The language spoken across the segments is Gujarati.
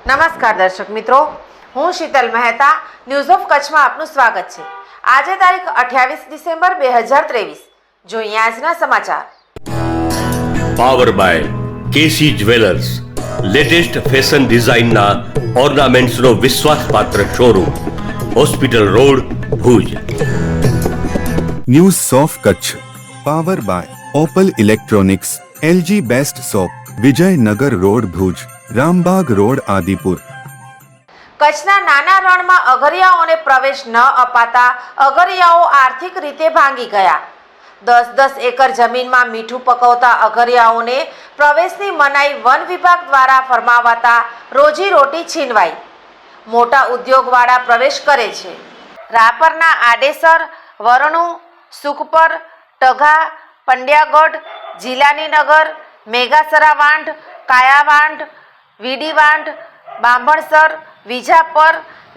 નમસ્કાર દર્શક મિત્રો, હું શીતલ મહેતા ન્યૂઝ ઓફ કચ્છમાં આપનું સ્વાગત છે। આજે તારીખ 28 ડિસેમ્બર 2023। જોઈએ આજના સમાચાર। Power by K C jewellers, latest fashion ડિઝાઇનના ઓર્નામેન્ટ્સનો વિશ્વાસપાત્ર showroom, hospital road, Bhuj. News of Kutch power by Opal electronics, LG best shop, Vijaynagar road, Bhuj, Rambag road, Adipur. કચ્છના નાના રણમાં અગરિયાઓને પ્રવેશ ન અપાતા અગરિયાઓ આર્થિક રીતે ભાંગી ગયા। 10-10 એકર જમીનમાં મીઠું પકવતા અગરિયાઓને પ્રવેશની મનાઈ વન વિભાગ દ્વારા ફરમાવાતા રોજીરોટી છીનવાઈ। મોટા ઉદ્યોગવાળા પ્રવેશ કરે છે। રાપરના આડેસર, વરણુ, સુખપર, ટઘા, પંડ્યાગઢ, જીલાનીનગર, મેઘાસરા વાંઢ, કાયાવાંઢ, વીડીવાંઢ, બાંભણસર, વિજાપર,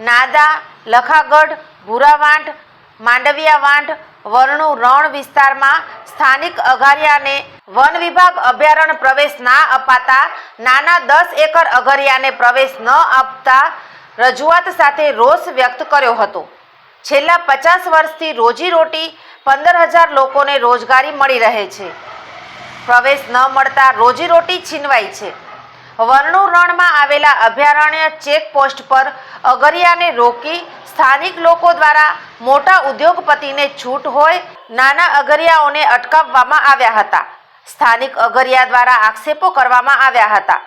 નાદા, લખાગઢ, ભૂરાવાંઢ, માંડવિયા વાંઢ, વરણુ રણ વિસ્તારમાં સ્થાનિક અગરિયાને વન વિભાગ અભયારણ્ય પ્રવેશ ના અપાતા નાના 10 એકર અગરિયાને પ્રવેશ ન આપતા રજૂઆત સાથે રોષ વ્યક્ત કર્યો હતો। છેલ્લા 50 વર્ષથી રોજીરોટી 15,000 લોકોને રોજગારી મળી રહે છે। પ્રવેશ ન મળતા રોજીરોટી છીનવાઈ છે। વરણુ રણમાં આવેલા અભયારણ્ય ચેકપોસ્ટ પર અગરિયાને રોકી સ્થાનિક લોકો દ્વારા મોટા ઉદ્યોગપતિને છૂટ હોય નાના અગરિયાઓને અટકાવવામાં આવ્યા હતા। સ્થાનિક અગરિયા દ્વારા આક્ષેપો કરવામાં આવ્યા હતા।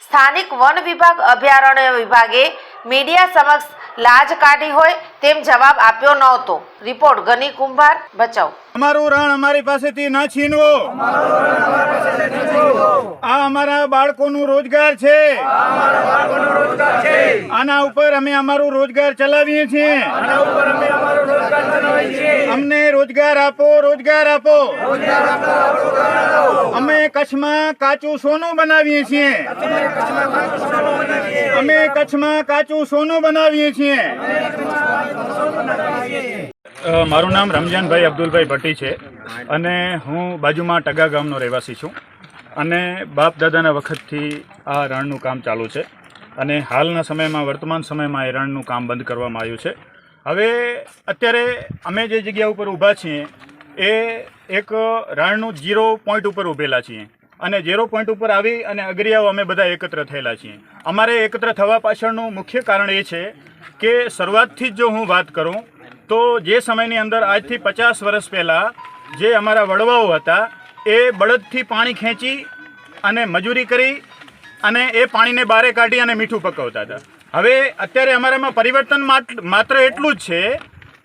સ્થાનિક વન વિભાગ અભયારણ્ય વિભાગે મીડિયા સમક્ષ લાજ કાઢી હોય તેમ જવાબ આપ્યો નહોતો। રિપોર્ટ ગની કુંભાર, ભચાઉ। અમારું રણ અમારી પાસેથી ના છીનવો। આ અમારા બાળકોનું રોજગાર છે। આના ઉપર અમે અમારું રોજગાર ચલાવીએ છીએ। અમને રોજગાર આપો, રોજગાર આપો। અમે કચ્છમાં કાચું સોનું બનાવીએ છીએ। અમે કચ્છમાં કાચું સોનું બનાવીએ છીએ। મારું નામ રમજાનભાઈ અબ્દુલભાઈ ભટ્ટી છે અને હું બાજુમાં ટગા ગામનો રહેવાસી છું અને બાપ દાદાના વખતથી આ રણનું કામ ચાલુ છે અને હાલના સમયમાં વર્તમાન સમયમાં એ રણનું કામ બંધ કરવામાં આવ્યું છે। હવે અત્યારે અમે જે જગ્યા ઉપર ઊભા છીએ એ એક રણનું 0 પોઈન્ટ ઉપર ઊભેલા છીએ અને 0 પોઈન્ટ ઉપર આવી અને અગરિયાઓ અમે બધા એકત્ર થયેલા છીએ। અમારે એકત્ર થવા પાછળનું મુખ્ય કારણ એ છે કે શરૂઆતથી જ જો હું વાત કરું તો જે સમયની અંદર આજથી 50 વર્ષ પહેલાં જે અમારા વડવાઓ હતા એ બળદથી પાણી ખેંચી અને મજૂરી કરી અને એ પાણીને બારે કાઢી અને મીઠું પકવતા હતા। હવે અત્યારે અમારામાં પરિવર્તન માત્ર એટલું જ છે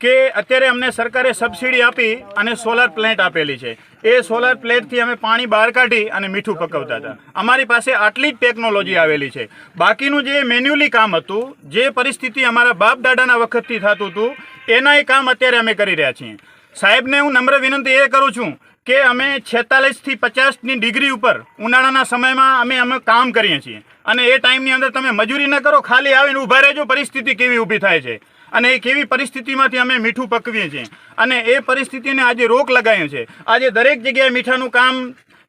કે અત્યારે અમને સરકારે સબસિડી આપી અને સોલાર પ્લેન્ટ આપેલી છે। એ સોલાર પ્લેટથી અમે પાણી બહાર કાઢી અને મીઠું પકવતા હતા। અમારી પાસે આટલી જ ટેકનોલોજી આવેલી છે। બાકીનું જે મેન્યુઅલી કામ હતું, જે પરિસ્થિતિ અમારા બાપ દાદાના વખતથી થતું હતું એના એ કામ અત્યારે અમે કરી રહ્યા છીએ। સાહેબને હું નમ્ર વિનંતી એ કરું છું કે અમે 46 થી 50ની ડિગ્રી ઉપર ઉનાળાના સમયમાં અમે કામ કરીએ છીએ અને એ ટાઈમની અંદર તમે મજૂરી ન કરો, ખાલી આવીને ઊભા રહેજો, પરિસ્થિતિ કેવી ઊભી થાય છે અને એ કેવી પરિસ્થિતિમાંથી અમે મીઠું પકવીએ છીએ અને એ પરિસ્થિતિને આજે રોક લગાવ્યો છે। આજે દરેક જગ્યાએ મીઠાનું કામ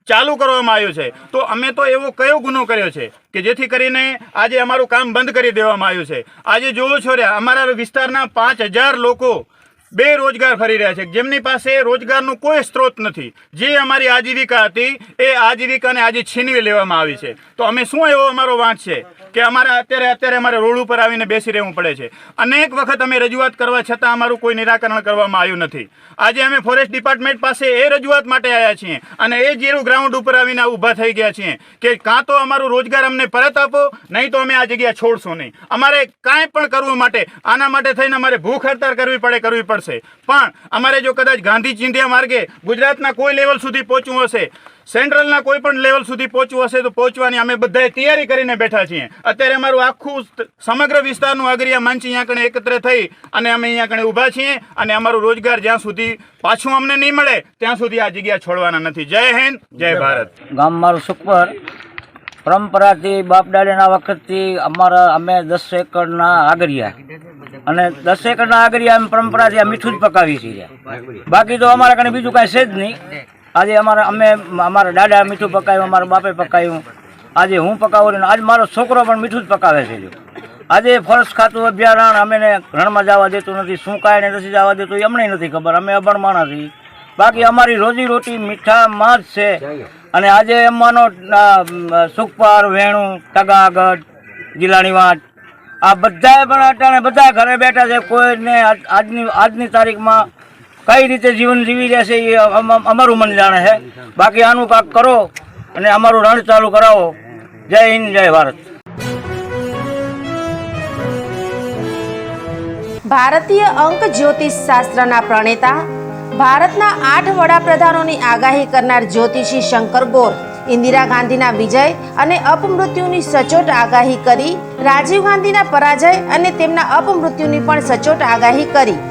ચાલુ કરવામાં આવ્યું છે તો અમે તો એવો કયો ગુનો કર્યો છે કે જેથી કરીને આજે અમારું કામ બંધ કરી દેવામાં આવ્યું છે? આજે જોવો છો રહ્યા અમારા વિસ્તારના 5,000 લોકો બેરોજગાર ફરી રહ્યા છે, જેમની પાસે રોજગારનો કોઈ સ્ત્રોત નથી। જે અમારી આજીવિકા હતી એ આજીવિકાને આજે છીનવી લેવામાં આવી છે। તો અમે શું એવો અમારો વાંક છે કે અત્યારે અમારે રોડ ઉપર આવીને બેસી રહેવું પડે છે? અનેક વખત અમે રજૂઆત કરવા છતાં અમારું કોઈ નિરાકરણ કરવામાં આવ્યું નથી। આજે અમે ફોરેસ્ટ ડિપાર્ટમેન્ટ પાસે એ રજૂઆત માટે આવ્યા છીએ અને એ જીરું ગ્રાઉન્ડ ઉપર આવીને ઊભા થઈ ગયા છીએ કે કાં તો અમારું રોજગાર અમને પરત આપો, નહીં તો અમે આ જગ્યા છોડશું નહીં। અમારે કાંઈ પણ કરવું માટે આના માટે થઈને અમારે ભૂખ હડતાળ કરવી પડશે। પણ અમારે જો કદાચ ગાંધી ચિંધ્યા માર્ગે ગુજરાતના કોઈ લેવલ સુધી પહોંચવું હશે, સેન્ટ્રલના કોઈ પણ લેવલ સુધી પહોંચવું હશે તો પહોંચવાની અમે બધાએ તૈયારી કરીને બેઠા છીએ। અત્યારે અમારું આખું સમગ્ર વિસ્તારનું અગરિયા મંચ અહીંયા કણે એકત્ર થઈ અને અમે અહીંયા કણે ઊભા છીએ અને અમારું રોજગાર જ્યાં સુધી પાછું અમને નહીં મળે ત્યાં સુધી આ જગ્યા છોડવાના નથી। જય હિન્દ, જય ભારત। ગામ મારું સુખપર। પરંપરાથી બાપ દાદાના વખતથી અમે 10 એકરના આગરિયા અને 10 એકરના આગરિયા અમે પરંપરાથી આ મીઠું જ પકાવી છીએ। બાકી તો અમારા કને બીજું કાંઈ છે જ નહીં। આજે અમારા દાદા મીઠું પકાવ્યું, અમારા બાપે પકાવ્યું આજે હું પકાવું છું, આજ મારો છોકરો પણ મીઠું જ પકાવે છે. જો આજે ફોરેસ્ટ ખાતું અભયારણ્ય અમે રણમાં જવા દેતું નથી, શું કાંઈ નથી જવા દેતું એ અમને નથી ખબર, અમે અભણ માણસ છીએ. બાકી અમારી રોજીરોટી મીઠામાં જ છે. અને આજે એમાંનો સુખપાર, વેણું, ટગાગઢ, ગીલાણી વાંટ આ બધાએ પણ અટાણે બધા ઘરે બેઠા છે. કોઈને આજની તારીખમાં કઈ રીતે જીવન જીવી રહેશે એ અમારું મન જાણે છે. બાકી આનું કાંક કરો અને અમારું રણ ચાલુ કરાવો. જય હિન્દ, જય ભારત. ભારતીય અંક જ્યોતિષ શાસ્ત્રના પ્રણેતા, ભારતના 8 વડાપ્રધાનોની આગાહી કરનાર જ્યોતિષી શંકર ગોર ઇન્દિરા ગાંધીના વિજય અને અપમૃત્યુની સચોટ આગાહી કરી, રાજીવ ગાંધીના પરાજય અને તેમના અપમૃત્યુની પણ સચોટ આગાહી કરી,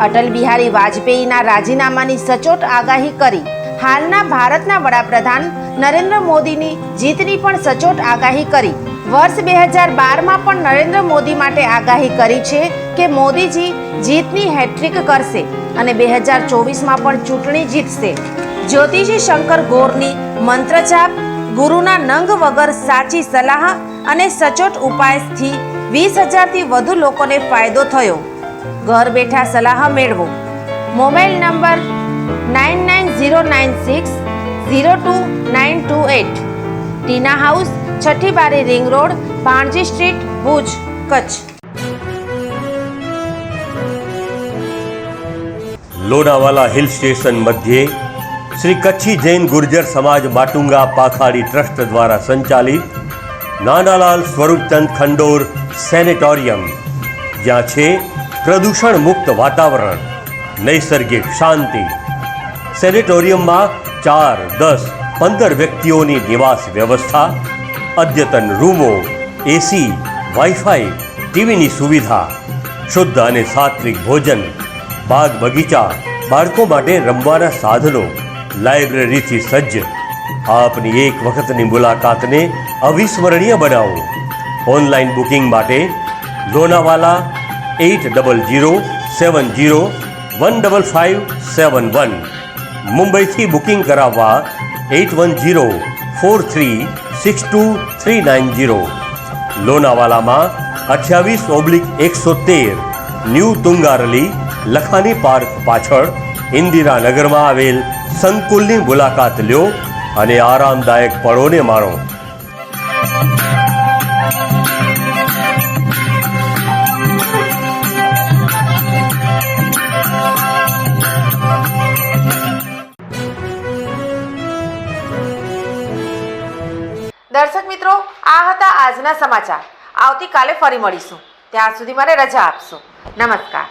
અટલ બિહારી વાજપેયીના રાજીનામાની સચોટ આગાહી કરી, હાલના ભારતના વડાપ્રધાન નરેન્દ્ર મોદીની જીતની પણ સચોટ આગાહી કરી. વર્ષ 2012માં પણ નરેન્દ્ર મોદી માટે આગાહી કરી છે કે મોદીજી જીતની હેટ્રિક કરશે અને 2024માં પણ ચૂંટણી જીતશે. જ્યોતિષી શંકર ગોરની મંત્રજાપ, ગુરુના નંગ વગર સાચી સલાહ અને સચોટ ઉપાયથી 20,000થી વધુ લોકોને ફાયદો થયો. ઘર બેઠા સલાહ મેળવો. Mobile number 9909602928. ટીના હાઉસ, છઠ્ઠી બારી ring road, Bhanji street, Bhuj, Kutch. Lonavala hill station मध्य श्री कच्छी जैन गुर्जर समाज माटुंगा पाखाड़ी ट्रस्ट द्वारा संचालित नानालाल स्वरूपचंद खंडोर सेनेटोरियम, ज्યાં છે પ્રદૂષણ મુક્ત વાતાવરણ, નૈસર્ગિક શાંતિ. સેનેટોરિયમમાં 4, 10, 15 વ્યક્તિઓની નિવાસ વ્યવસ્થા, અદ્યતન રૂમો, એસી, વાઈફાઈ, ટીવીની સુવિધા, શુદ્ધ અને સાત્વિક ભોજન, બાગ બગીચા, બાળકો માટે રમવાના સાધનો, લાઇબ્રેરીથી સજ્જ. આપની એક વખતની મુલાકાતને અવિસ્મરણીય બનાવો. ઓનલાઈન બુકિંગ માટે લોનાવાલા 807070155571. મુંબઈથી બુકિંગ કરાવવા 8104362390. લોનાવાલામાં 28/113 ન્યૂ તુંગારલી લખાની પાર્ક પાછળ ઇન્દિરાનગરમાં આવેલ સંકુલની મુલાકાત લ્યો અને આરામદાયક પળોને માણો. દર્શક મિત્રો, આ હતા આજના સમાચાર. આવતીકાલે ફરી મળીશું. ત્યાં સુધી મને રજા આપશો. નમસ્કાર.